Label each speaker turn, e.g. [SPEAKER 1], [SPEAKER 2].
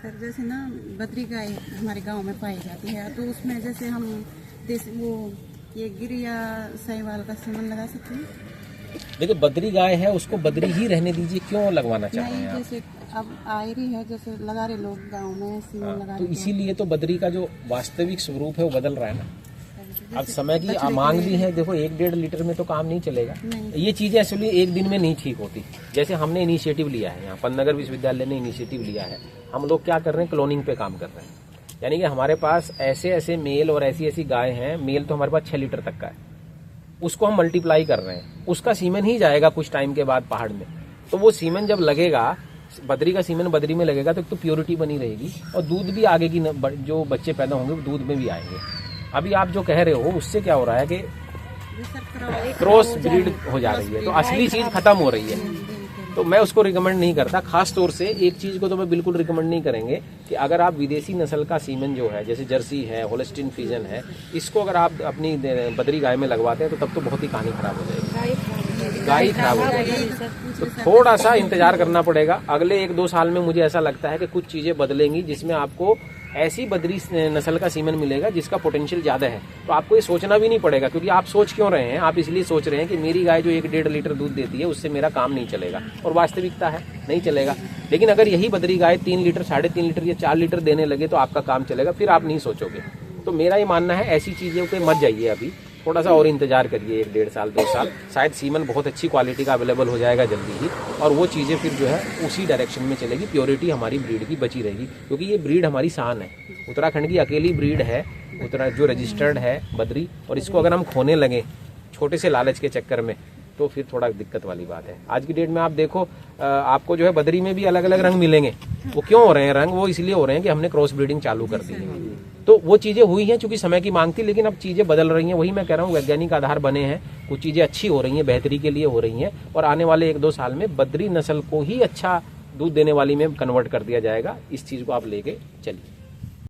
[SPEAKER 1] Sir जैसे ना बद्री गाय हमारे गांव में पाई जाती है, तो उसमें जैसे हम देसी वो ये गिर या साहिवाल का सीमन लगा सकते हैं?
[SPEAKER 2] देखिए बद्री गाय है, उसको बद्री ही रहने दीजिए, क्यों लगवाना चाह रहे
[SPEAKER 1] नहीं,
[SPEAKER 2] हैं आप?
[SPEAKER 1] जैसे अब आयरी है, जैसे लगा रहे लोग गांव में सीमन लगा
[SPEAKER 2] तो
[SPEAKER 1] रहे
[SPEAKER 2] इसीलिए तो बद्री का जो वास्तविक स्वरूप है वो बदल रहा है ना।
[SPEAKER 1] हैं।
[SPEAKER 2] अब समय की
[SPEAKER 1] बछड़े
[SPEAKER 2] मांग
[SPEAKER 1] के
[SPEAKER 2] भी है, देखो 1-1.5 लीटर में तो काम नहीं चलेगा।
[SPEAKER 1] नहीं।
[SPEAKER 2] ये चीजें एक्चुअली एक दिन में नहीं ठीक होती। जैसे हमने इनिशिएटिव लिया है, यहाँ पंतनगर विश्वविद्यालय ने इनिशिएटिव लिया है, हम लोग क्या कर रहे हैं, क्लोनिंग पे काम कर रहे हैं। यानी कि हमारे पास ऐसे ऐसे मेल और ऐसी ऐसी गाय हैं, मेल तो हमारे पास 6 लीटर तक का है, उसको हम मल्टीप्लाई कर रहे हैं, उसका सीमेन ही जाएगा कुछ टाइम के बाद पहाड़ में। तो वो सीमेन जब लगेगा, बद्री का सीमेन बद्री में लगेगा, तो प्योरिटी बनी रहेगी और दूध भी आगे की जो बच्चे पैदा होंगे वो दूध में भी आएंगे। अभी आप जो कह रहे हो उससे क्या हो रहा है कि क्रॉस ब्रीड हो जा रही है, तो असली चीज खत्म हो रही है। तो मैं उसको रिकमेंड नहीं करता। खास तौर से एक चीज को तो मैं बिल्कुल रिकमेंड नहीं करेंगे कि अगर आप विदेशी नस्ल का सीमेन जो है, जैसे जर्सी है, होल्स्टीन फ्रीजन है, इसको अगर आप अपनी बद्री गाय में लगवाते हैं तो तब तो बहुत ही कहानी खराब हो जाएगी, गाय खराब हो जाएगी। तो थोड़ा सा इंतजार करना पड़ेगा। अगले 1-2 साल में मुझे ऐसा लगता है कि कुछ चीजें बदलेंगी, जिसमें आपको ऐसी बद्री नस्ल का सीमेन मिलेगा जिसका पोटेंशियल ज्यादा है। तो आपको ये सोचना भी नहीं पड़ेगा, क्योंकि आप सोच क्यों रहे हैं, आप इसलिए सोच रहे हैं कि मेरी गाय जो 1-1.5 लीटर दूध देती है उससे मेरा काम नहीं चलेगा, और वास्तविकता है नहीं चलेगा। लेकिन अगर यही बद्री गाय 3 लीटर, 3.5 लीटर या 4 लीटर देने लगे तो आपका काम चलेगा, फिर आप नहीं सोचोगे। तो मेरा ये मानना है ऐसी चीजों पे मत जाइए, अभी थोड़ा सा और इंतजार करिए, 1-1.5 साल 2 साल, शायद सीमन बहुत अच्छी क्वालिटी का अवेलेबल हो जाएगा जल्दी ही, और वो चीज़ें फिर जो है उसी डायरेक्शन में चलेगी। प्योरिटी हमारी ब्रीड की बची रहेगी, क्योंकि ये ब्रीड हमारी शान है, उत्तराखंड की अकेली ब्रीड है जो रजिस्टर्ड है बद्री, और इसको अगर हम खोने लगे छोटे से लालच के चक्कर में तो फिर थोड़ा दिक्कत वाली बात है। आज की डेट में आप देखो, आपको जो है बद्री में भी अलग अलग रंग मिलेंगे। वो क्यों हो रहे हैं रंग? वो इसलिए हो रहे हैं कि हमने क्रॉस ब्रीडिंग चालू कर दी है। तो वो चीजें हुई हैं चूंकि समय की मांग थी, लेकिन अब चीजें बदल रही हैं। वही मैं कह रहा हूँ, वैज्ञानिक आधार बने हैं, कुछ चीजें अच्छी हो रही हैं, बेहतरी के लिए हो रही हैं, और आने वाले 1-2 साल में बद्री नस्ल को ही अच्छा दूध देने वाली में कन्वर्ट कर दिया जाएगा। इस चीज को आप लेके चलिए।